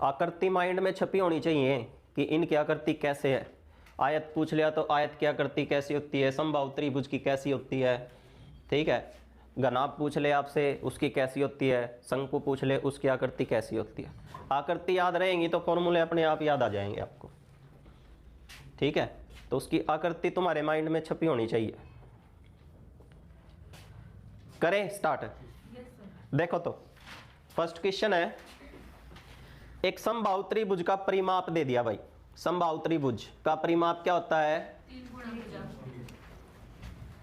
आकृति माइंड में छपी होनी चाहिए कि इनकी आकृति कैसे है। आयत पूछ लिया तो आयत की आकृति कैसी होती है, समबाहु त्रिभुज की कैसी होती है, ठीक है। घनाभ पूछ ले आपसे उसकी कैसी होती है, शंकु पूछ ले उसकी आकृति कैसी होती है। आकृति याद रहेंगी तो फॉर्मूले अपने आप याद आ जाएंगे आपको, ठीक है। तो उसकी आकृति तुम्हारे माइंड में छपी होनी चाहिए। करें स्टार्ट। देखो तो फर्स्ट क्वेश्चन है, एक समबाहु त्रिभुज का परिमाप दे दिया भाई। समबाहु त्रिभुज का परिमाप क्या होता है,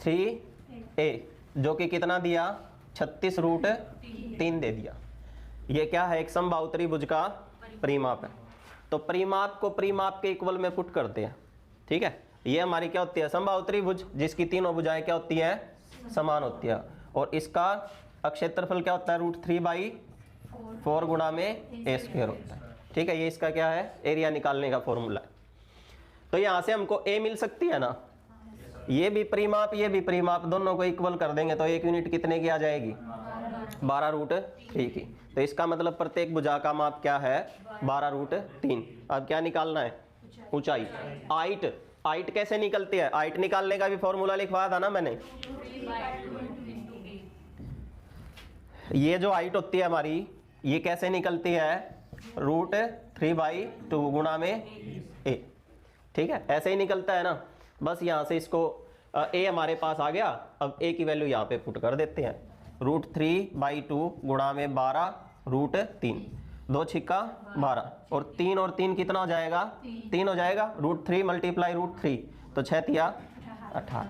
3a, जो कि कितना दिया, 36√3 दे दिया। ये क्या है, एक समबाहु त्रिभुज का परिमाप है। तो परिमाप को परिमाप के इक्वल में पुट करते हैं, ठीक है। ये हमारी क्या होती है, समबाहु त्रिभुज जिसकी तीनों भुजाएं क्या होती है, समान होती है। और इसका क्षेत्रफल क्या होता है, √3/4 गुणा में a² होता है, ठीक है। ये इसका क्या है, एरिया निकालने का फॉर्मूला है। तो यहां से हमको a मिल सकती है ना, ये भी परिमाप ये भी परिमाप, दोनों को इक्वल कर देंगे तो एक यूनिट कितने की आ जाएगी, 12√3 की। तो इसका मतलब प्रत्येक भुजा का माप क्या है, 12√3। अब क्या निकालना है, ऊंचाई। आइट कैसे निकलती है, आइट निकालने का भी फॉर्मूला लिखवाया था ना मैंने। ये जो हाइट होती है हमारी, ये कैसे निकलती है, √3/2 गुणा में a, ठीक है। ऐसे ही निकलता है ना। बस यहां से इसको a हमारे पास आ गया। अब a की वैल्यू यहां पे पुट कर देते हैं, √3/2 गुणा में 12√3, 2 छिक्का 12, और 3 और 3 कितना हो जाएगा, 3 हो जाएगा। √3 × √3 तो 6 तिया 18,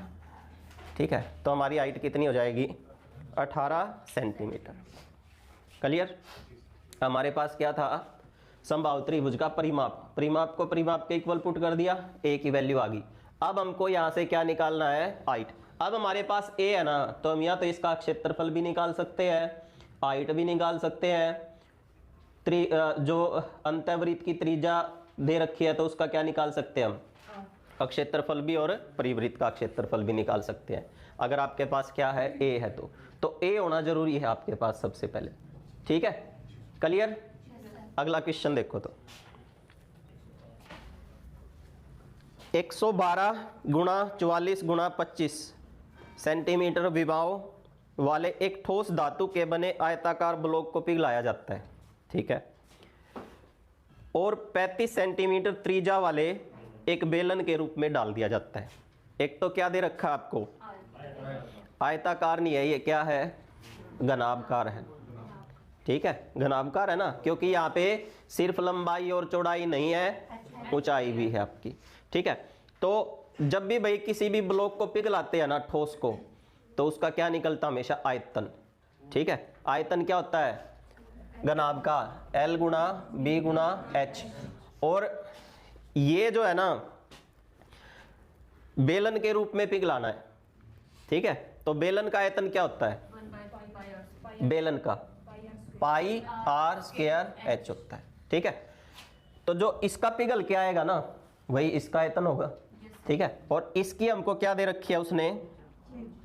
ठीक है। तो हमारी हाइट कितनी हो जाएगी, 18 सेंटीमीटर। क्लियर। हमारे पास क्या था, समबाहु त्रिभुज का परिमाप। परिमाप को परिमाप के इक्वल पुट कर दिया, a की वैल्यू आ गई। अब हमको यहां से क्या निकालना है, हाइट। अब हमारे पास a है ना, तो हम या तो इसका क्षेत्रफल भी निकाल सकते हैं, हाइट भी निकाल सकते हैं। जो अंतःवृत्त की त्रिज्या दे रखी है तो उसका क्या निकाल सकते हैं हम, क्षेत्रफल भी, और परिवृत्त का क्षेत्रफल भी निकाल सकते हैं। अगर आपके पास क्या है, a है तो a होना जरूरी है आपके पास सबसे पहले, ठीक है। क्लियर। अगला क्वेश्चन देखो तो, 112 × 44 × 25 सेंटीमीटर विभव वाले एक ठोस धातु के बने आयताकार ब्लॉक को पिघलाया जाता है, ठीक है। और 35 सेंटीमीटर त्रिज्या वाले एक बेलन के रूप में डाल दिया जाता है। एक तो क्या दे रखा है आपको, आयताकार नहीं है, ये क्या है, घनाभकार है, ठीक है। घनाभकार है ना, क्योंकि यहाँ पे सिर्फ लंबाई और चौड़ाई नहीं है, ऊंचाई भी है आपकी, ठीक है। तो जब भी भाई किसी भी ब्लॉक को पिघलाते हैं ना, ठोस को, तो उसका क्या निकलता हमेशा, आयतन, ठीक है। आयतन क्या होता है, घनाभकार, L × B × H। और ये जो है ना, बेलन के रूप में पिघलाना है, ठीक है। तो बेलन का आयतन क्या होता है, बेलन का πr² होता है, ठीक है। तो जो इसका पिघल के आएगा ना, वही इसका आयतन होगा, ठीक है। और इसकी हमको क्या दे रखी है, उसने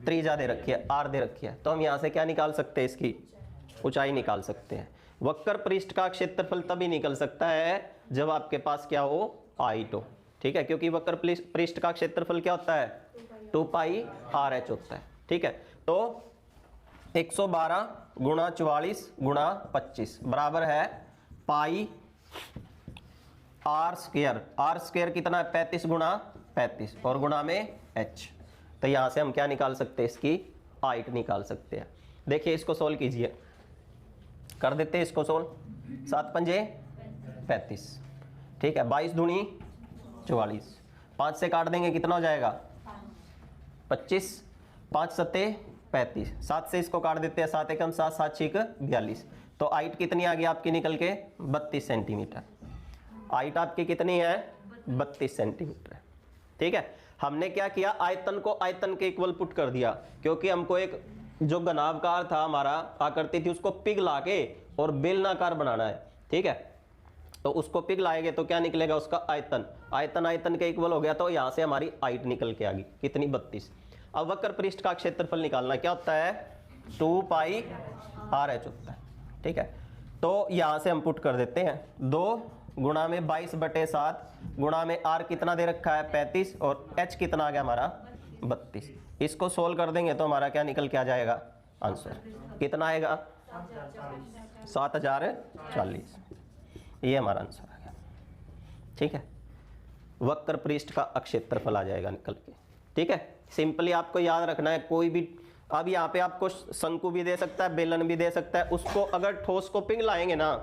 त्रिज्या दे रखी है, r दे रखी है। तो हम यहां से क्या निकाल सकते हैं, इसकी ऊंचाई निकाल सकते हैं। वक्र पृष्ठ का क्षेत्रफल तभी निकल सकता है जब आपके पास क्या हो, हाइट हो, ठीक है। क्योंकि वक्र पृष्ठ का क्षेत्रफल क्या होता है, 2πrh होता है, ठीक है। तो 112 × 44 × 25 बराबर है πr²। r² कितना है, 35 × 35, और गुणा में h। तो यहां से हम क्या निकाल सकते हैं, इसकी हाइट निकाल सकते हैं। देखिए इसको सोल्व कीजिए, कर देते हैं इसको सोल्व। 7 × 5 = 35, ठीक है। 22 दूनी 44, 5 से काट देंगे कितना हो जाएगा, 25, 5 सत्ते 35, 7 से इसको काट देते हैं, 7 एकम 7, 7 छीक 42। तो हाइट कितनी आ गई आपकी निकल के, 32 सेंटीमीटर। हाइट आपकी कितनी है, 32 सेंटीमीटर, ठीक है। हमने क्या किया, आयतन को आयतन के इक्वल पुट कर दिया, क्योंकि हमको एक जो घनाभकार था हमारा आकृति थी, उसको पिघला के और बेलनाकार बनाना है, ठीक है। तो उसको पिघलाएंगे तो क्या निकलेगा, उसका आयतन। आयतन आयतन के इक्वल हो गया, तो यहां से हमारी हाइट निकल के आ गई, कितनी, 32। अब वक्र पृष्ठ का क्षेत्रफल निकालना क्या होता है, 2πrh होता है, ठीक है। तो यहां से हम पुट कर देते हैं 2 गुणा में 22/7 गुणा में r कितना दे रखा है 35 और h कितना आ गया हमारा 32। इसको सोल्व कर देंगे तो हमारा क्या निकल के आ जाएगा आंसर कितना आएगा 7040। ये हमारा आंसर आ गया। ठीक है, वक्र पृष्ठ का अक्षेत्रफल आ जाएगा निकल के। ठीक है, सिंपली आपको याद रखना है कोई भी, अब यहाँ पे आपको शंकु भी दे सकता है, बेलन भी दे सकता है, उसको अगर ठोस को पिघ लाएंगे ना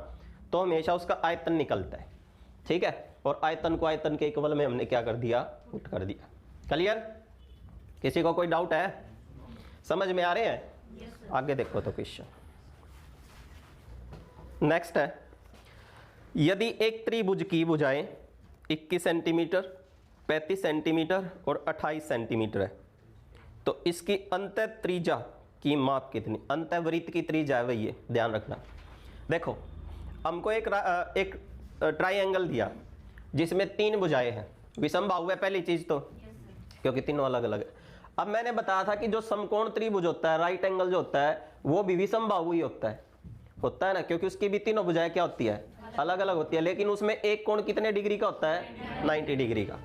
तो हमेशा उसका आयतन निकलता है। ठीक है, और आयतन को आयतन के इक्वल में हमने क्या कर दिया पुट कर दिया। क्लियर? किसी को कोई डाउट है? समझ में आ रहे हैं? आगे देखो तो क्वेश्चन नेक्स्ट है, यदि एक त्रिभुज की भुजाएं 21 सेंटीमीटर 35 सेंटीमीटर और 28 सेंटीमीटर है तो इसकी अंतः त्रिज्या की माप कितनी? अंतःवृत्त की त्रिज्या है वही है, ध्यान रखना। देखो हमको एक ट्राइंगल दिया जिसमें 3 भुजाएं हैं, विषमबाहु है पहली चीज तो, क्योंकि तीनों अलग अलग है। अब मैंने बताया था कि जो समकोण त्रिभुज होता है, राइट एंगल जो होता है वो भी विषमबाहु ही होता है ना, क्योंकि उसकी भी तीनों भुजाएं क्या होती है अलग अलग होती है, लेकिन उसमें एक कोण कितने डिग्री का होता है 90 डिग्री का।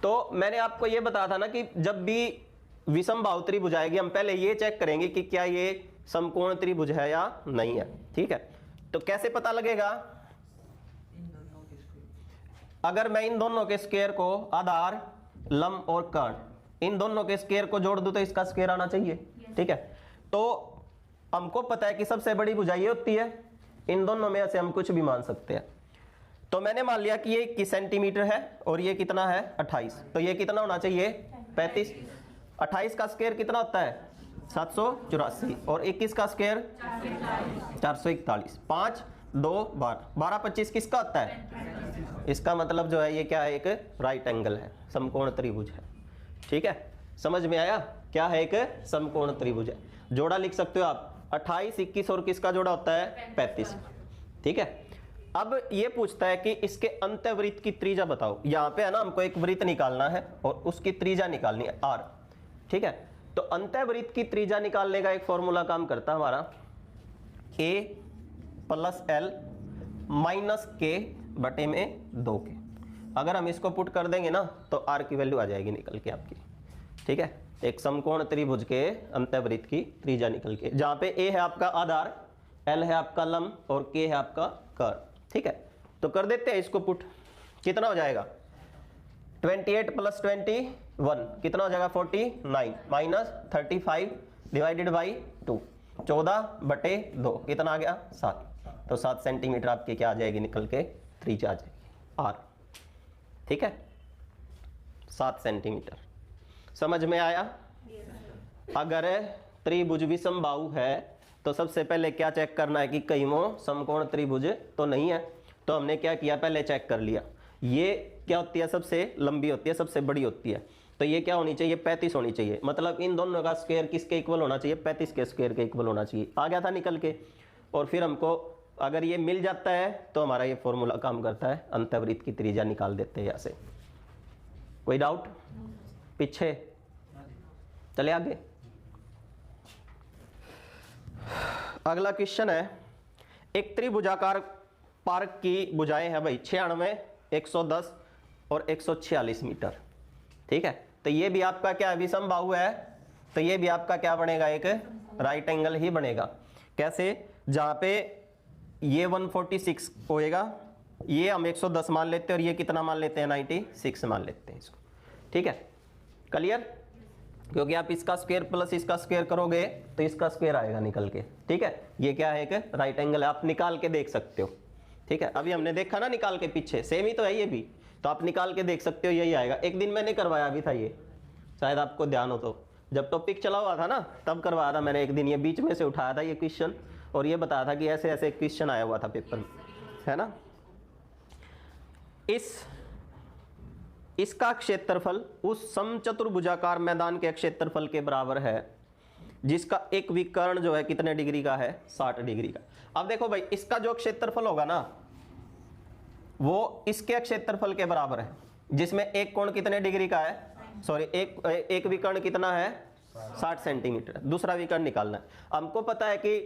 तो मैंने आपको ये बताया था ना कि जब भी विषमबाहु त्रिभुज आएगी हम पहले ये चेक करेंगे कि क्या ये समकोण त्रिभुज है या नहीं है। ठीक है, तो कैसे पता लगेगा? अगर मैं इन दोनों के स्क्वायर को आधार लंब और कर्ण इन दोनों के स्क्वायर को जोड़ दूं तो इसका स्क्वायर आना चाहिए। ठीक है, तो हमको पता है कि सबसे बड़ी भुजा ये होती है, इन दोनों में से हम कुछ भी मान सकते हैं। तो मैंने मान लिया कि ये 21 सेंटीमीटर है और ये कितना है 28, तो ये कितना होना चाहिए 35। 28 का स्क्वायर कितना होता है 784 और 21 का स्क्वायर 441। 5 2 12 12 25 किसका होता है? इसका मतलब जो है ये क्या है, एक राइट एंगल है, समकोण त्रिभुज है। ठीक है, समझ में आया? क्या है? एक समकोण त्रिभुज है। जोड़ा लिख सकते हो आप 28 21 और किसका जोड़ा होता है 35। ठीक है, अब ये पूछता है कि इसके अंतःवृत्त की त्रिज्या बताओ। यहाँ पे है ना हमको एक वृत्त निकालना है और उसकी त्रिज्या निकालनी है r। ठीक है, तो अंतःवृत्त की त्रिज्या निकालने का एक फॉर्मूला काम करता है हमारा a + l - k बटे में 2k। अगर हम इसको पुट कर देंगे ना तो r की वैल्यू आ जाएगी निकल के आपकी। ठीक है, एक समकोण त्रिभुज के अंतःवृत्त की त्रिज्या निकल के, जहां पे a है आपका आधार, l है आपका लंब और k है आपका कर्ण। ठीक है, तो कर देते हैं इसको पुट। कितना हो जाएगा 28 + 21 कितना हो जाएगा 49 - 35 डिवाइडेड बाई 2 14/2 कितना आ गया 7। तो 7 सेंटीमीटर आपकी क्या आ जाएगी निकल के त्रिज्या आ जाएगी r। ठीक है, 7 सेंटीमीटर। समझ में आया? अगर त्रिभुज विषमबाहु है तो सबसे पहले क्या चेक करना है कि कहीं वो समकोण त्रिभुज तो नहीं है। तो हमने क्या किया, पहले चेक कर लिया ये क्या होती है, सबसे लंबी होती है, सबसे बड़ी होती है। तो ये क्या होनी चाहिए 35 होनी चाहिए, मतलब इन दोनों का स्क्वायर किसके इक्वल होना चाहिए 35 के स्क्वायर के इक्वल होना चाहिए। आ गया था निकल के। और फिर हमको अगर ये मिल जाता है तो हमारा ये फॉर्मूला काम करता है, अंतःवृत्त की त्रिज्या निकाल देते हैं यहाँ से। कोई डाउट? पीछे चले आगे। अगला क्वेश्चन है, एक त्रिभुजाकार पार्क की भुजाएं हैं भाई 96 110 और 146 मीटर। ठीक है, तो ये भी आपका क्या विषमबाहु है, तो ये भी आपका क्या बनेगा एक राइट एंगल ही बनेगा। कैसे? जहां पे ये 146 होएगा, ये हम 110 मान लेते हैं और ये कितना मान लेते हैं 96 मान लेते हैं इसको। ठीक है, क्लियर? क्योंकि आप इसका स्क्वायर प्लस इसका स्क्वायर करोगे तो इसका स्क्वायर आएगा निकल के। ठीक है, ये क्या है एक राइट एंगल है, आप निकाल के देख सकते हो। ठीक है, अभी हमने देखा ना निकाल के, पीछे सेम ही तो है ये भी, तो आप निकाल के देख सकते हो यही आएगा। एक दिन मैंने करवाया भी था ये, शायद आपको ध्यान हो तो, जब टॉपिक चला हुआ था ना तब करवाया था मैंने एक दिन, ये बीच में से उठाया था ये क्वेश्चन और ये बताया था कि ऐसे ऐसे क्वेश्चन आया हुआ था पेपर में, है ना। इसका क्षेत्रफल उस समचतुर्भुजाकार मैदान के क्षेत्रफल के बराबर है जिसका एक विकर्ण जो है कितने डिग्री का है 60 डिग्री का। अब देखो भाई, इसका जो क्षेत्रफल होगा ना वो इसके क्षेत्रफल के बराबर है, जिसमें एक कोण कितने डिग्री का है, सॉरी एक विकर्ण कितना है 60 सेंटीमीटर। दूसरा विकर्ण निकालना है। हमको पता है कि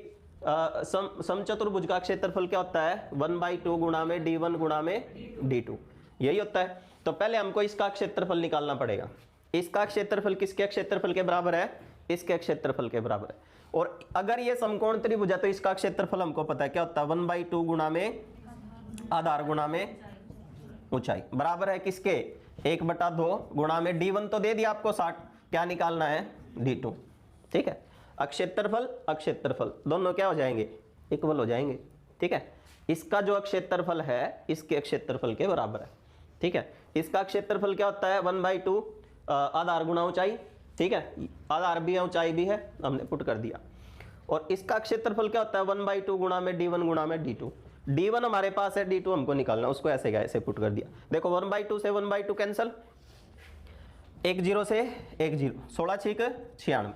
समचतुर्भुज का क्षेत्रफल क्या होता है 1/2 गुणा में d1 गुणा में d2, यही होता है। तो पहले हमको इसका क्षेत्रफल निकालना पड़ेगा। इसका क्षेत्रफल किसके क्षेत्रफल के बराबर है, इसके क्षेत्रफल के बराबर है। और अगर ये समकोण त्रिभुज है तो इसका क्षेत्रफल हमको पता है क्या होता है 1/2 गुणा में आधार गुणा में ऊंचाई, बराबर है किसके 1/2 गुणा में d1 तो दे दिया आपको 60, क्या निकालना है d2। ठीक है, अक्षेत्रफल अक्षेत्रफल दोनों क्या हो जाएंगे, इक्वल हो जाएंगे। ठीक है, इसका जो क्षेत्रफल है इसके क्षेत्रफल के बराबर है। ठीक है, इसका क्षेत्रफल क्या होता है 1/2 आधार गुणा ऊंचाई। ठीक है, आधार भी है ऊंचाई भी है, हमने पुट कर दिया। और इसका क्षेत्रफल क्या होता है 1/2 गुणा में d1 गुणा में d2। d1 हमारे पास है, d2 हमको निकालना, उसको ऐसे क्या ऐसे पुट कर दिया। देखो 1/2 से 1/2 कैंसल, 1 0 से 1 0, 16 6 96,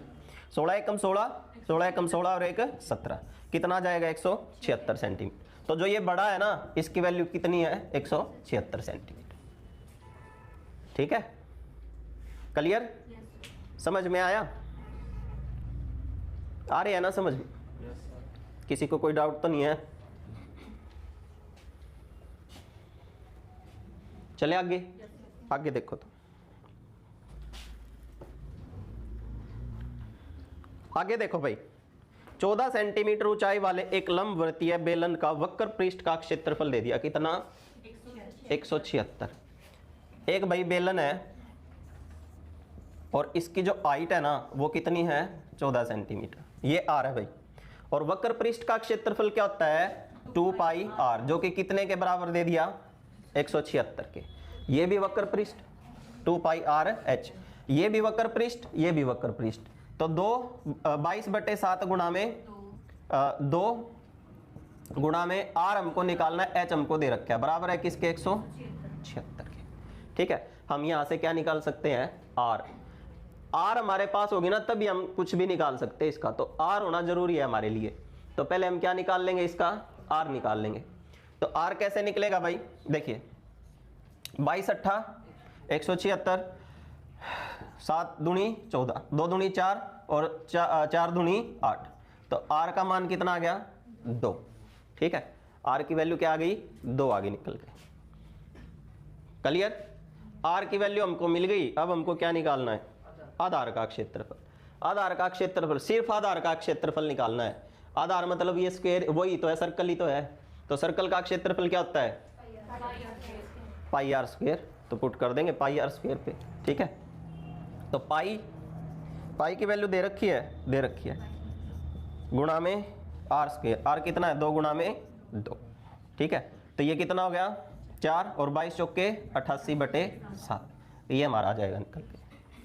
16 एकम 16, 16 एकम 16 और 1 17, कितना आ जाएगा 176 सेंटीमीटर। तो जो ये बड़ा है ना इसकी वैल्यू कितनी है 176 सेंटीमीटर। ठीक है, क्लियर, समझ में आया, आ रही है ना समझ में, किसी को कोई डाउट तो नहीं है। चले आगे, आगे देखो तो आगे देखो भाई, 14 सेंटीमीटर ऊंचाई वाले एक लंबवृत्तीय बेलन का वक्र पृष्ठ का क्षेत्रफल दे दिया, कितना 176। एक भाई बेलन है और इसकी जो हाइट है ना वो कितनी है 14 सेंटीमीटर, ये आर है भाई। और वक्र पृष्ठ का क्षेत्रफल क्या होता है 2 पाई आर, जो कि कितने के बराबर दे दिया 176 के। ये भी वक्र पृष्ठ 2 पाई आर एच, ये भी वक्र पृष्ठ, ये भी वक्र पृष्ठ। तो 22/7 गुणा में 2 गुणा में आर हमको निकालना है, एच हमको दे रखा है, बराबर है किसके 176 के। ठीक है, हम यहां से क्या निकाल सकते हैं आर। आर हमारे पास होगी ना तभी हम कुछ भी निकाल सकते हैं इसका, तो आर होना जरूरी है हमारे लिए। तो पहले हम क्या निकाल लेंगे, इसका आर निकाल लेंगे। तो आर कैसे निकलेगा भाई, देखिए 22 8 176, 7 दूनी 14, 2 दूनी 4 और 4 दूनी 8, तो आर का मान कितना आ गया 2। ठीक है, आर की वैल्यू क्या आ गई 2 आ गई निकल के। क्लियर, आर की वैल्यू हमको मिल गई। अब हमको क्या निकालना है आधार का क्षेत्रफल। आधार का क्षेत्रफल, सिर्फ आधार का क्षेत्रफल निकालना है। आधार मतलब ये स्क्वायर वही तो है, सर्कल ही तो है। तो सर्कल का क्षेत्रफल क्या होता है पाई आर स्क्वायर, तो पुट कर देंगे पाई आर स्क्वायर पे। ठीक है, तो पाई की वैल्यू दे रखी है गुणा में आर स्क्वायर, आर कितना है 2 गुणा में 2। ठीक है, तो ये कितना हो गया 4 और 22 चौके 88/7, ये हमारा आ जाएगा निकल के।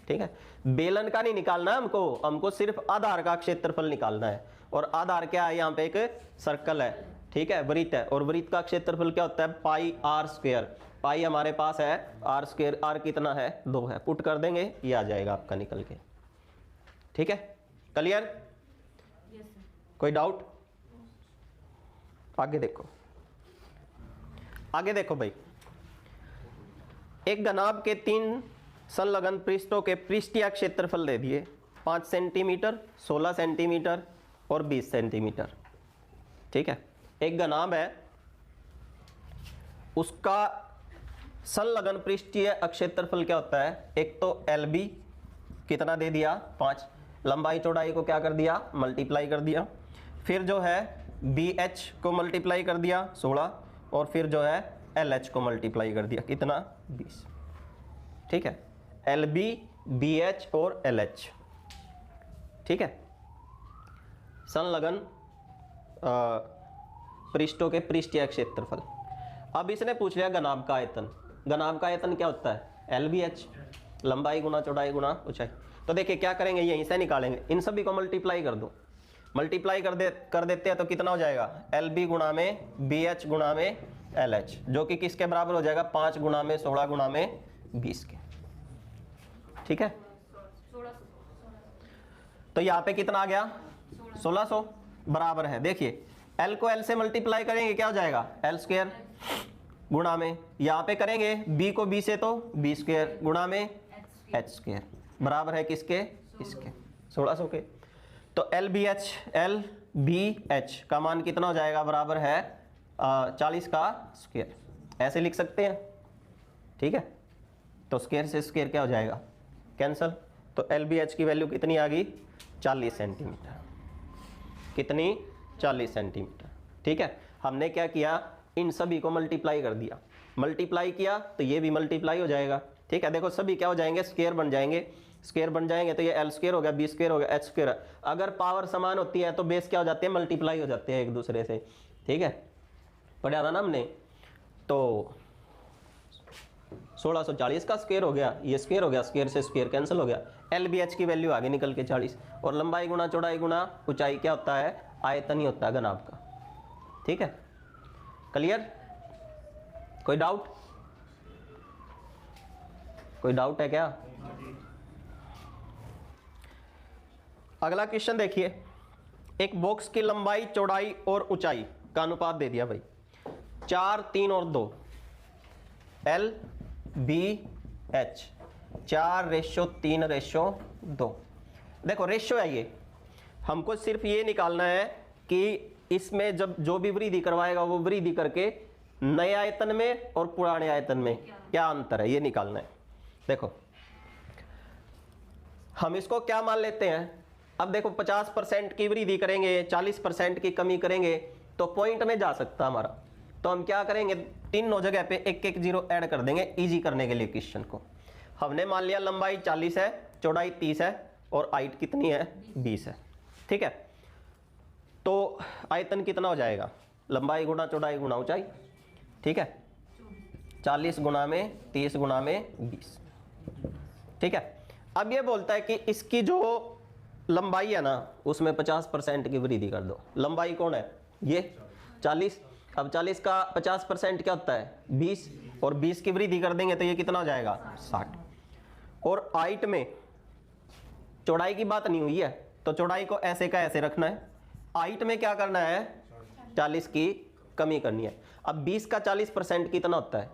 ठीक है, बेलन का नहीं निकालना है हमको सिर्फ आधार का क्षेत्रफल निकालना है। और आधार क्या है यहाँ पे एक सर्कल है, ठीक है, वृत्त है, और वृत्त का क्षेत्रफल क्या होता है पाई आर स्क्वायर। पाई हमारे पास है आर स्क्वायर, आर कितना है 2 है, पुट कर देंगे ये आ जाएगा आपका निकल के। ठीक है, क्लियर, कोई डाउट, आगे देखो भाई, एक घनाभ के 3 संलग्न पृष्ठों के पृष्ठीय क्षेत्रफल दे दिए 5 सेंटीमीटर, 16 सेंटीमीटर और 20 सेंटीमीटर। ठीक है, एक घनाभ है, उसका संलग्न पृष्ठीय क्षेत्रफल क्या होता है, एक तो LB कितना दे दिया 5, लंबाई चौड़ाई को क्या कर दिया मल्टीप्लाई कर दिया, फिर जो है BH को मल्टीप्लाई कर दिया 16, और फिर जो है LH को मल्टीप्लाई कर दिया कितना 20। ठीक है, LB BH और LH। ठीक है, संलग्न पृष्ठों के पृष्ठीय क्षेत्रफल। अब इसने पूछ लिया घनाभ का आयतन। घनाभ का आयतन क्या होता है LBH, लंबाई गुना चौड़ाई गुना ऊंचाई। तो देखिए क्या करेंगे, यहीं से निकालेंगे, इन सभी को मल्टीप्लाई कर दो, मल्टीप्लाई कर देते हैं तो कितना हो जाएगा LB गुणा में BH गुणा में LH, जो कि किसके बराबर हो जाएगा 5 गुणा में 16 गुणा में 20 के। ठीक है, तो यहाँ पे कितना आ गया 1600 बराबर है, देखिए L को L से मल्टीप्लाई करेंगे क्या हो जाएगा L स्क्वायर गुणा में, यहाँ पे करेंगे B को B से तो B स्क्वायर गुणा में H स्क्वायर, बराबर है किसके इसके 1600 के। तो LBH L बी एच का मान कितना हो जाएगा, बराबर है 40 का स्क्वायर, ऐसे लिख सकते हैं। ठीक है, तो स्क्वायर से स्क्वायर क्या हो जाएगा, कैंसल। तो एल बी एच की वैल्यू कितनी आ गई, 40 सेंटीमीटर। कितनी, 40 सेंटीमीटर। ठीक है, हमने क्या किया, इन सभी को मल्टीप्लाई कर दिया, मल्टीप्लाई किया तो ये भी मल्टीप्लाई हो जाएगा। ठीक है, देखो सभी क्या हो जाएंगे, स्क्वायर बन जाएंगे, स्क्वायर बन जाएंगे तो ये एल स्क्वायर हो गया, बी स्क्वायर हो गया, एच स्क्वायर। अगर पावर समान होती है तो बेस क्या हो जाते हैं, मल्टीप्लाई हो जाते हैं एक दूसरे से। ठीक है, पढ़ा था ना हमने। तो 1640 का स्क्वायर हो गया, ये स्क्वायर हो गया, स्क्वायर से स्क्वायर कैंसिल हो गया, एल बी एच की वैल्यू आगे निकल के 40। और लंबाई गुना चौड़ाई गुना ऊंचाई क्या होता है, आयतन ही होता है घनाभ का। ठीक है, क्लियर, कोई डाउट, कोई डाउट है क्या? अगला क्वेश्चन देखिए, एक बॉक्स की लंबाई चौड़ाई और ऊंचाई का अनुपात दे दिया भाई, 4 3 और 2, एल बी एच, 4:3:2। देखो रेशियो है ये, हमको सिर्फ ये निकालना है कि इसमें जब जो भी वृद्धि करवाएगा वो वृद्धि करके नए आयतन में और पुराने आयतन में क्या अंतर है, ये निकालना है। देखो हम इसको क्या मान लेते हैं, अब देखो 50% की वृद्धि करेंगे, 40% की कमी करेंगे तो पॉइंट में जा सकता हमारा। तो हम क्या करेंगे, तीनों जगह पे एक एक जीरो ऐड कर देंगे इजी करने के लिए क्वेश्चन को। हमने मान लिया लंबाई 40 है, चौड़ाई 30 है और हाइट कितनी है, 20 है। ठीक है, तो आयतन कितना हो जाएगा, लंबाई गुना चौड़ाई गुना ऊंचाई। ठीक है, 40 गुना में 30 गुना में 20। ठीक है, अब ये बोलता है कि इसकी जो लंबाई है ना उसमें 50% की वृद्धि कर दो। लंबाई कौन है, ये 40। अब 40 का 50% क्या होता है, 20, और 20 की वृद्धि कर देंगे तो ये कितना हो जाएगा, 60। और हाइट में चौड़ाई की बात नहीं हुई है तो चौड़ाई को ऐसे का ऐसे रखना है, हाइट में क्या करना है, 40 की कमी करनी है। अब 20 का 40% कितना होता है,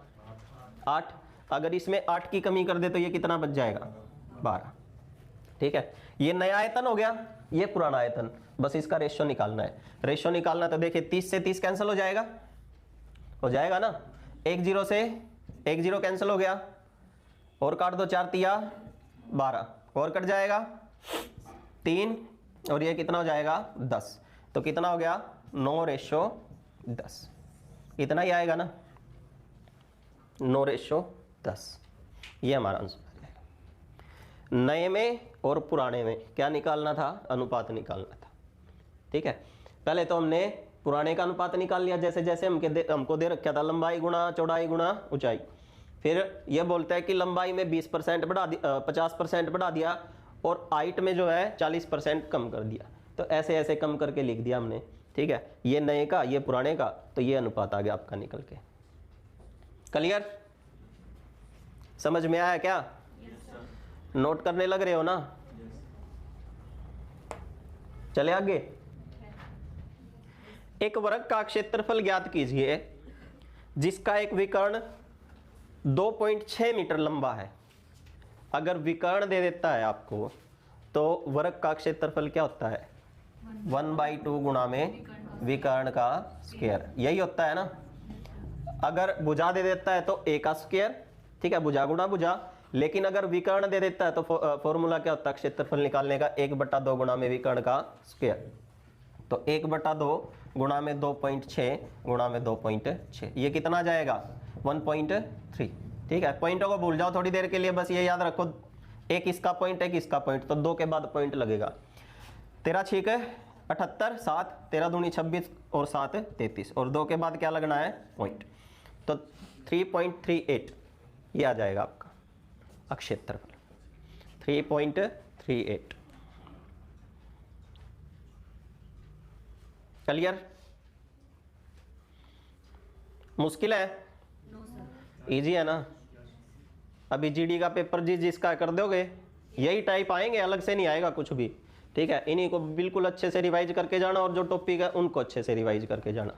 8। अगर इसमें 8 की कमी कर दे तो ये कितना बच जाएगा, 12। ठीक है, ये नया आयतन हो गया, ये पुराना आयतन, बस इसका रेशियो निकालना है। रेशियो निकालना तो देखिए 30 से 30 कैंसिल हो जाएगा ना, एक जीरो से एक जीरो कैंसिल हो गया, और काट दो, 4 तिया 12, और कट जाएगा 3, और ये कितना हो जाएगा, 10। तो कितना हो गया, 9:10, इतना ही आएगा ना, 9:10। ये हमारा आंसर है। नए में और पुराने में क्या निकालना था, अनुपात निकालना था। ठीक है, पहले तो हमने पुराने का अनुपात निकाल लिया, जैसे जैसे हमको दे रखा था लंबाई गुना चौड़ाई गुना ऊंचाई। फिर यह बोलता है कि लंबाई में 20% बढ़ा दिया, 50% बढ़ा दिया, और हाइट में जो है 40% कम कर दिया। तो ऐसे ऐसे कम करके लिख दिया हमने। ठीक है, ये नए का ये पुराने का, तो ये अनुपात आ गया आपका निकल के। क्लियर, समझ में आया क्या? नोट करने लग रहे हो ना? चले आगे। एक वर्ग का क्षेत्रफल ज्ञात कीजिए जिसका एक विकर्ण 2.6 मीटर लंबा है। अगर विकर्ण दे देता है आपको तो वर्ग का क्षेत्रफल क्या होता है, 1/2 गुणा में विकर्ण का स्क्वायर, यही होता है ना। अगर भुजा दे देता है तो a का स्क्वायर, ठीक है, भुजा गुणा भुजा। लेकिन अगर विकर्ण दे देता है तो फॉर्मूला क्या होता है क्षेत्रफल निकालने का, 1/2 गुणा में विकर्ण का स्क्वायर। तो 1/2 गुणा में 2.6 गुणा में 2.6, ये कितना आ जाएगा, 1.3। ठीक है, पॉइंटों को भूल जाओ थोड़ी देर के लिए, बस ये याद रखो, एक इसका पॉइंट एक इसका पॉइंट, तो 2 के बाद पॉइंट लगेगा। 13 6 78, 7 13 दूनी 26 और 7 33, और 2 के बाद क्या लगना है, पॉइंट। तो 3.38 ये आ जाएगा आपका क्षेत्रफल, 3.38। क्लियर, मुश्किल है, इजी है ना? अभी जीडी का पेपर जिसका कर दोगे यही टाइप आएंगे, अलग से नहीं आएगा कुछ भी। ठीक है, इन्हीं को बिल्कुल अच्छे से रिवाइज करके जाना, और जो टॉपिक है उनको अच्छे से रिवाइज करके जाना,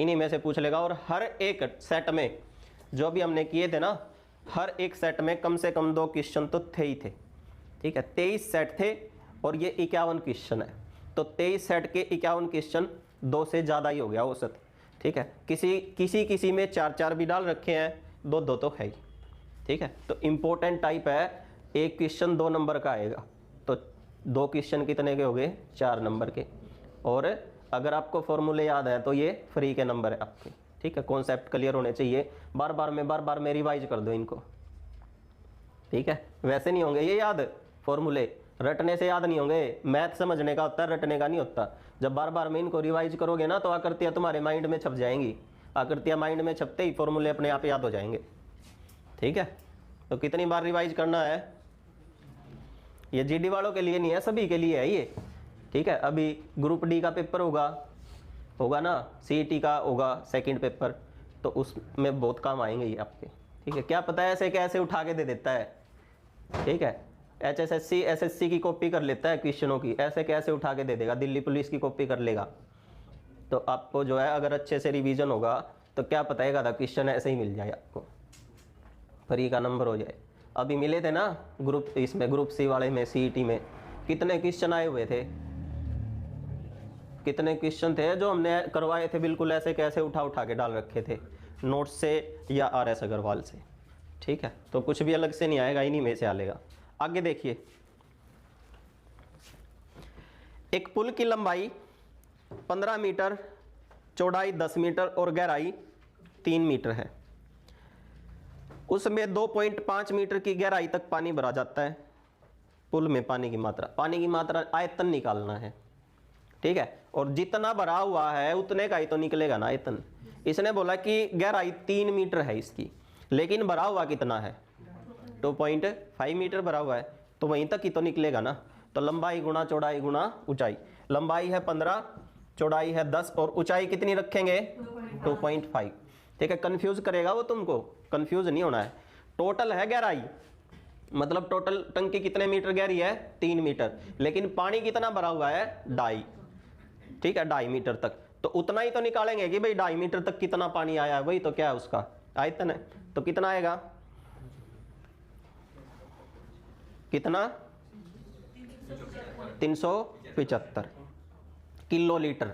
इन्हीं में से पूछ लेगा। और हर एक सेट में जो भी हमने किए थे ना, हर एक सेट में कम से कम 2 क्वेश्चन तो थे ही थे। ठीक है, 23 सेट थे और ये 51 क्वेश्चन है। तो 23 सेट के 51 क्वेश्चन 2 से ज़्यादा ही हो गया औसत। ठीक है, किसी में 4 भी डाल रखे हैं, 2 तो है ही। ठीक है, तो इम्पोर्टेंट टाइप है, एक क्वेश्चन 2 नंबर का आएगा, तो 2 क्वेश्चन कितने के हो गए, 4 नंबर के। और अगर आपको फॉर्मूले याद है तो ये फ्री के नंबर है आपके। ठीक है, कॉन्सेप्ट क्लियर होने चाहिए, बार बार में रिवाइज कर दो इनको। ठीक है, वैसे नहीं होंगे ये याद, फॉर्मूले रटने से याद नहीं होंगे, मैथ समझने का होता है, रटने का नहीं होता। जब बार बार में इनको रिवाइज करोगे ना तो आकृतियाँ तुम्हारे माइंड में छप जाएंगी, आकृतियाँ माइंड में छपते ही फॉर्मूले अपने आप याद हो जाएंगे। ठीक है, तो कितनी बार रिवाइज करना है, ये जीडी वालों के लिए नहीं है, सभी के लिए है ये। ठीक है, अभी ग्रुप डी का पेपर होगा ना, सीईटी का होगा सेकंड पेपर, तो उसमें बहुत काम आएंगे ये आपके। ठीक है, क्या पता है ऐसे कैसे उठा के दे देता है। ठीक है, HSSC SSC की कॉपी कर लेता है क्वेश्चनों की, ऐसे कैसे उठा के दे देगा, दिल्ली पुलिस की कॉपी कर लेगा। तो आपको जो है अगर अच्छे से रिवीजन होगा तो क्या पता है आधा क्वेश्चन ऐसे ही मिल जाए आपको, फ्री का नंबर हो जाए। अभी मिले थे ना ग्रुप सी वाले में, सीईटी में कितने क्वेश्चन आए हुए थे, कितने क्वेश्चन थे जो हमने करवाए थे, बिल्कुल ऐसे कैसे उठा के डाल रखे थे नोट्स से या RS अग्रवाल से। ठीक है, तो कुछ भी अलग से नहीं आएगा, इन्हीं में से आएगा। आगे देखिए, एक पुल की लंबाई 15 मीटर, चौड़ाई 10 मीटर और गहराई 3 मीटर है। उसमें 2.5 मीटर की गहराई तक पानी भरा जाता है। पुल में पानी की मात्रा आयतन निकालना है। ठीक है, और जितना भरा हुआ है उतने का ही तो निकलेगा ना आयतन। इसने बोला कि गहराई 3 मीटर है इसकी, लेकिन भरा हुआ कितना है, 2.5 मीटर भरा हुआ है, तो वहीं तक ही तो निकलेगा ना। तो लंबाई गुणा चौड़ाई गुणा ऊंचाई, लंबाई है 15, चौड़ाई है 10 और ऊंचाई कितनी रखेंगे, 2.5। ठीक है, कंफ्यूज करेगा वो तुमको, कंफ्यूज नहीं होना है। टोटल है गहराई, मतलब टोटल टंकी कितने मीटर गहरी है, 3 मीटर, लेकिन पानी कितना भरा हुआ है, 2.5। ठीक है, 2.5 मीटर तक, तो उतना ही तो निकालेंगे कि भाई 2.5 मीटर तक कितना पानी आया है, वही तो क्या है उसका आयतन है। तो कितना आएगा, कितना, 375 किलो लीटर।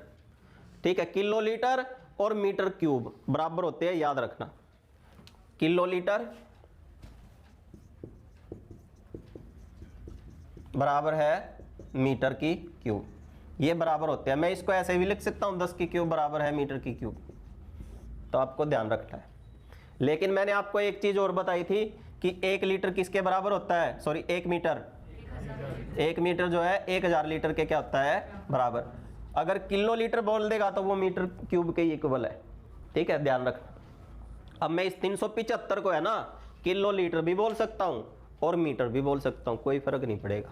ठीक है, किलो लीटर और मीटर क्यूब बराबर होते हैं, याद रखना। किलो लीटर बराबर है मीटर की क्यूब, ये बराबर होते हैं। मैं इसको ऐसे भी लिख सकता हूं, 10 की क्यूब बराबर है मीटर की क्यूब, तो आपको ध्यान रखना है। लेकिन मैंने आपको एक चीज और बताई थी कि 1 लीटर किसके बराबर होता है, सॉरी 1 मीटर जो है 1000 लीटर के क्या होता है, बराबर। अगर किलो लीटर बोल देगा तो वो मीटर क्यूब के इक्वल है। ठीक है, ध्यान रखना। अब मैं इस 375 को है ना किलो लीटर भी बोल सकता हूं और मीटर भी बोल सकता हूं, कोई फर्क नहीं पड़ेगा।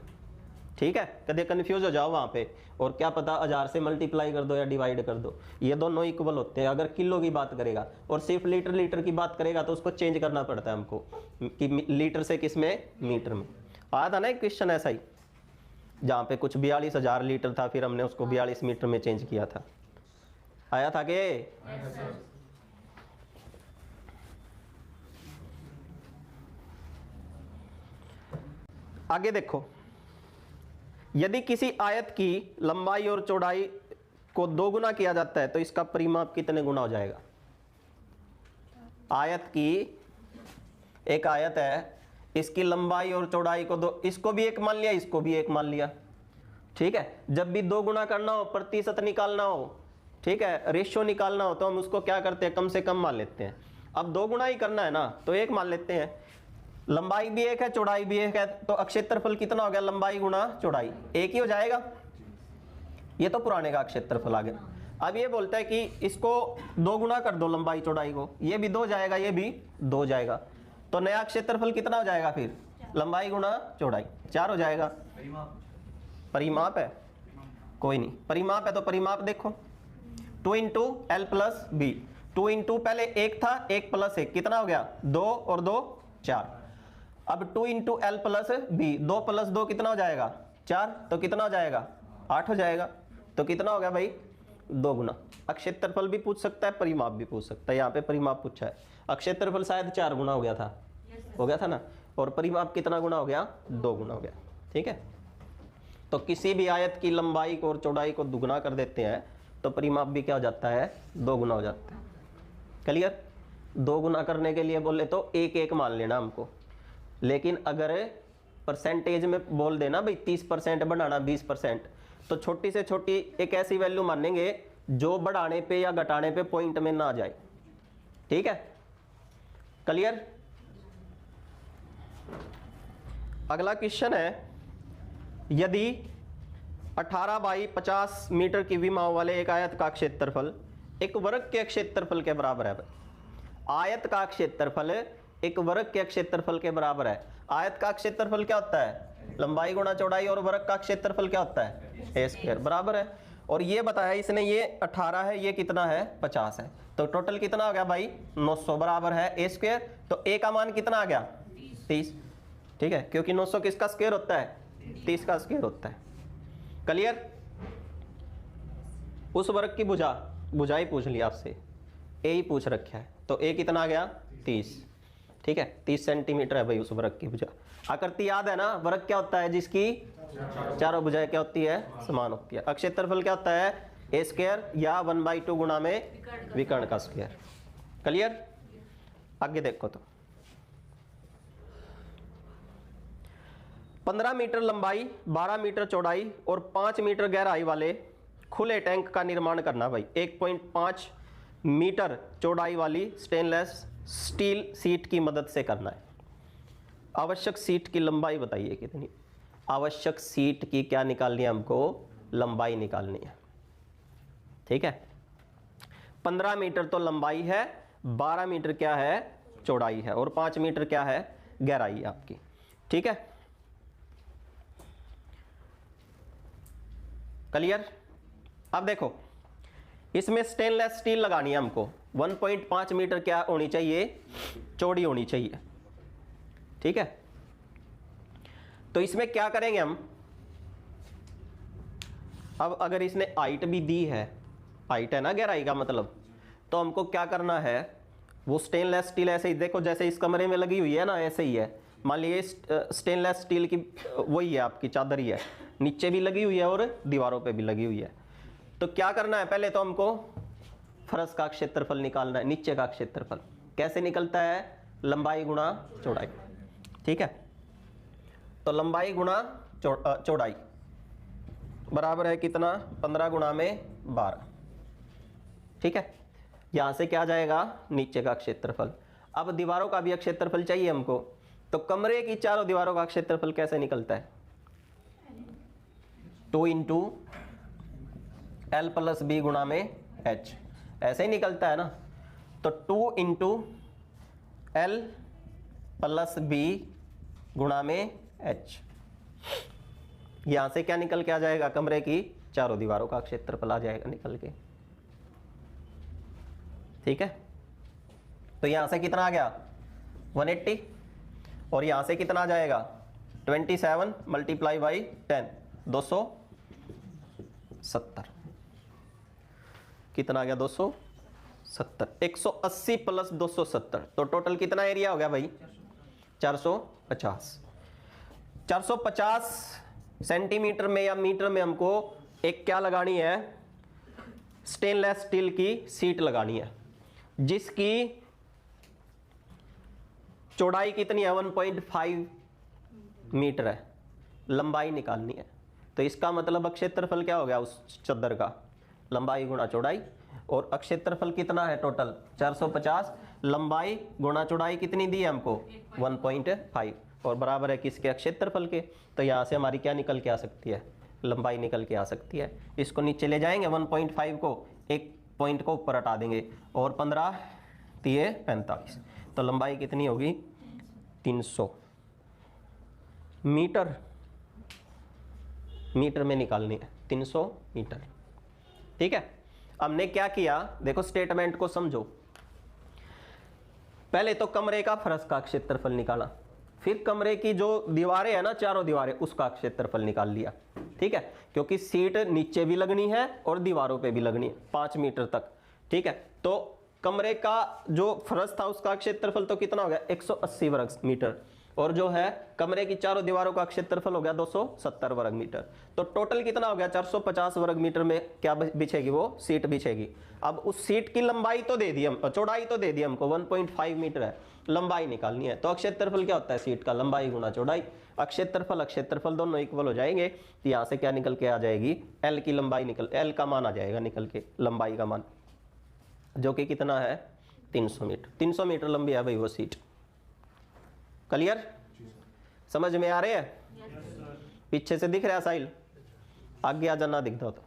ठीक है, कभी कंफ्यूज हो जाओ वहां पे, और क्या पता 1000 से मल्टीप्लाई कर दो या डिवाइड कर दो, ये दोनों इक्वल होते हैं। अगर किलो की बात करेगा और सिर्फ लीटर की बात करेगा तो उसको चेंज करना पड़ता है हमको कि लीटर से किस में, मीटर में। आया था ना एक क्वेश्चन ऐसा ही, जहाँ पे कुछ 42,000 लीटर था, फिर हमने उसको 42 मीटर में चेंज किया था। आया था कि आगे देखो, यदि किसी आयत की लंबाई और चौड़ाई को 2 गुना किया जाता है तो इसका परिमाप कितने गुना हो जाएगा। आयत की, एक आयत है, इसकी लंबाई और चौड़ाई को 2, इसको भी 1 मान लिया, इसको भी 1 मान लिया। ठीक है, जब भी 2 गुना करना हो, प्रतिशत निकालना हो, ठीक है, रेशियो निकालना हो, तो हम उसको क्या करते हैं, कम से कम मान लेते हैं। अब 2 गुना ही करना है ना तो 1 मान लेते हैं। लंबाई भी 1 है, चौड़ाई भी 1 है, तो क्षेत्रफल कितना हो गया, लंबाई गुणा चौड़ाई 1 ही हो जाएगा। ये तो पुराने का क्षेत्रफल आ गया। अब ये बोलता है कि इसको 2 गुना कर दो लंबाई चौड़ाई को, ये भी 2 जाएगा, ये भी 2 जाएगा, तो नया क्षेत्रफल कितना हो जाएगा फिर, लंबाई गुणा चौड़ाई 4 हो जाएगा। परिमाप है, कोई नहीं, परिमाप है तो परिमाप देखो, 2 into L plus B, 2 into पहले 1 था, 1 प्लस 1 कितना हो गया, 2 और 2 4। अब 2 into L plus B, 2 plus 2 कितना हो जाएगा, 4, तो कितना हो जाएगा, 8 हो जाएगा। तो कितना हो गया भाई, 2 गुना। क्षेत्रफल भी पूछ सकता है, परिमाप भी पूछ सकता है, यहाँ पे परिमाप पूछा है। क्षेत्रफल शायद 4 गुना हो गया था, हो गया था ना, और परिमाप कितना गुना हो गया, 2 गुना हो गया। ठीक है, तो किसी भी आयत की लंबाई को और चौड़ाई को दुगना कर देते हैं तो परिमाप भी क्या हो जाता है, 2 गुना हो जाता है। क्लियर? 2 गुना करने के लिए बोले तो 1 मान लेना हमको, लेकिन अगर परसेंटेज में बोल देना भाई 30% बढ़ाना 20%, तो छोटी से छोटी एक ऐसी वैल्यू मानेंगे जो बढ़ाने पे या घटाने पे पॉइंट में ना जाए। ठीक है? क्लियर? अगला क्वेश्चन है, यदि 18 बाई 50 मीटर की विमाओं वाले एक आयत का क्षेत्रफल एक वर्ग के क्षेत्रफल के बराबर है। आयत का क्षेत्रफल एक वर्ग के क्षेत्रफल के बराबर है। आयत का क्षेत्रफल क्या होता है, लंबाई गुणा चौड़ाई, और वर्ग का क्षेत्रफल क्या होता है, ए स्क्वायर, बराबर है। और ये बताया इसने, ये 18 है, ये कितना है, 50 है, तो टोटल कितना आ गया भाई, 900 बराबर है ए स्क्वायर। तो ए का मान कितना आ गया, 30। ठीक है, क्योंकि 900 किसका स्क्वायर होता है, 30 का स्क्वायर होता है। क्लियर? उस वर्ग की भुजाई पूछ लिया आपसे, ए ही पूछ रखा है, तो ए कितना आ गया, 30। ठीक है, 30 सेंटीमीटर है भाई उस वर्ग की भुजा। आकृति याद है ना, वर्ग क्या होता है, जिसकी चारों भुजाएं क्या होती है, समान होती है। क्षेत्रफल क्या होता है, ए स्क्वायर या 1/2 गुणा में विकर्ण का स्क्वायर। क्लियर? आगे देखो तो 15 मीटर लंबाई, 12 मीटर चौड़ाई और 5 मीटर गहराई वाले खुले टैंक का निर्माण करना भाई। 1.5 मीटर चौड़ाई वाली स्टेनलेस स्टील सीट की मदद से करना है। आवश्यक सीट की लंबाई बताइए कितनी। आवश्यक सीट की क्या निकालनी है हमको, लंबाई निकालनी है। ठीक है, 15 मीटर तो लंबाई है, 12 मीटर क्या है, चौड़ाई है, और 5 मीटर क्या है, गहराई है आपकी। ठीक है, क्लियर? अब देखो, इसमें स्टेनलेस स्टील लगानी है हमको। 1.5 मीटर क्या होनी चाहिए, चौड़ी होनी चाहिए। ठीक है, तो इसमें क्या करेंगे हम, अब अगर इसने हाइट भी दी है, हाइट है ना गहराई का मतलब, तो हमको क्या करना है, वो स्टेनलेस स्टील ऐसे ही देखो, जैसे इस कमरे में लगी हुई है ना, ऐसे ही है। मान लीजिए स्टेनलेस स्टील की वही है आपकी चादर ही है, नीचे भी लगी हुई है और दीवारों पे भी लगी हुई है। तो क्या करना है, पहले तो हमको फर्श का क्षेत्रफल निकालना है, नीचे का क्षेत्रफल। कैसे निकलता है, लंबाई गुणा चौड़ाई। ठीक है, तो लंबाई गुणा चौड़ाई बराबर है कितना, 15 गुणा में 12। ठीक है, यहां से क्या जाएगा, नीचे का क्षेत्रफल। अब दीवारों का भी क्षेत्रफल चाहिए हमको, तो कमरे की चारों दीवारों का क्षेत्रफल कैसे निकलता है, 2 इंटू एल प्लस बी गुणा में एच, ऐसे ही निकलता है ना। तो 2 इंटू एल प्लस बी गुणा में एच, यहां से क्या निकल के आ जाएगा, कमरे की चारों दीवारों का क्षेत्रफल आ जाएगा निकल के। ठीक है, तो यहां से कितना आ गया, 180, और यहां से कितना आ जाएगा, 27 मल्टीप्लाई बाई 10, 270। कितना आ गया, 270। 180 प्लस 270, तो टोटल कितना एरिया हो गया भाई, 450। 450 सेंटीमीटर में या मीटर में हमको एक क्या लगानी है, स्टेनलेस स्टील की सीट लगानी है, जिसकी चौड़ाई कितनी है, 1.5 मीटर है, लंबाई निकालनी है। तो इसका मतलब क्षेत्रफल क्या हो गया उस चादर का, लंबाई गुणा चौड़ाई, और क्षेत्रफल कितना है टोटल 450, लंबाई गुणा चौड़ाई कितनी दी है हमको 1.5, और बराबर है किसके, क्षेत्रफल के। तो यहाँ से हमारी क्या निकल के आ सकती है, लंबाई निकल के आ सकती है। इसको नीचे ले जाएंगे, 1.5 को, एक पॉइंट को ऊपर हटा देंगे, और 15 3 45, तो लंबाई कितनी होगी 300 मीटर। मीटर में निकालनी है 300 मीटर। ठीक है, हमने क्या किया, देखो स्टेटमेंट को समझो। पहले तो कमरे का फर्श का क्षेत्रफल निकाला, फिर कमरे की जो दीवारें है ना, चारों दीवारें, उसका क्षेत्रफल निकाल लिया। ठीक है, क्योंकि सीट नीचे भी लगनी है और दीवारों पे भी लगनी है 5 मीटर तक। ठीक है, तो कमरे का जो फर्श था उसका क्षेत्रफल तो कितना हो गया 180 वर्ग मीटर, और जो है कमरे की चारों दीवारों का क्षेत्रफल हो गया 270 वर्ग मीटर। तो टोटल कितना हो गया 450 वर्ग मीटर में क्या बिछेगी, वो सीट बिछेगी। अब उस सीट की लंबाई तो दे दी हम, चौड़ाई तो दे दी हमको 1.5 मीटर है, लंबाई निकालनी है। तो अक्षेत्रफल क्या होता है सीट का, लंबाई गुना चौड़ाई। अक्षेत्रफल दोनों इक्वल हो जाएंगे, तो यहाँ से क्या निकल के आ जाएगी, एल की लंबाई एल का मान आ जाएगा निकल के, लंबाई का मान, जो कि कितना है 300 मीटर। 300 मीटर लंबी है भाई वो सीट। क्लियर, समझ में आ रहे हैं? पीछे से दिख रहा है साहिल, आगे आ जाना दिखता हो तो।